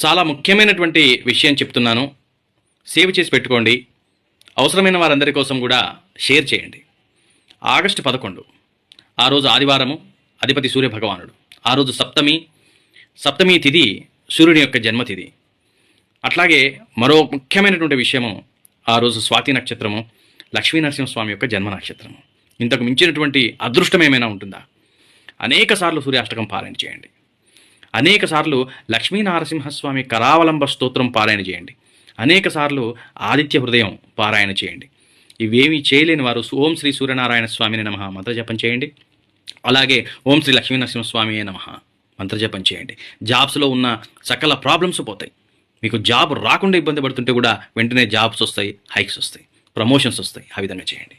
చాలా ముఖ్యమైనటువంటి విషయం చెప్తున్నాను. సేవ్ చేసి పెట్టుకోండి. అవసరమైన వారందరి కోసం కూడా షేర్ చేయండి. ఆగస్టు 11 ఆ రోజు ఆదివారము, అధిపతి సూర్య భగవానుడు. ఆ రోజు సప్తమి తిథి సూర్యుని యొక్క జన్మతిథి. అట్లాగే మరో ముఖ్యమైనటువంటి విషయము, ఆ రోజు స్వాతి నక్షత్రము, లక్ష్మీనరసింహస్వామి యొక్క జన్మ నక్షత్రము. ఇంతకు మించినటువంటి అదృష్టం ఏమైనా ఉంటుందా? అనేక సార్లు సూర్యాష్టకం పారాయణ చేయండి. అనేక సార్లు లక్ష్మీనరసింహస్వామి కరావలంబ స్తోత్రం పారాయణ చేయండి. అనేక సార్లు ఆదిత్య హృదయం పారాయణ చేయండి. ఇవేమీ చేయలేని వారు ఓం శ్రీ సూర్యనారాయణ స్వామిని నమః మంత్రజపం చేయండి. అలాగే ఓం శ్రీ లక్ష్మీనరసింహస్వామి నమః మంత్రజపం చేయండి. జాబ్స్లో ఉన్న సకల ప్రాబ్లమ్స్ పోతాయి. మీకు జాబ్ రాకుండా ఇబ్బంది పడుతుంటే కూడా వెంటనే జాబ్స్ వస్తాయి, హైక్స్ వస్తాయి, ప్రమోషన్స్ వస్తాయి. ఆ విధంగా చేయండి.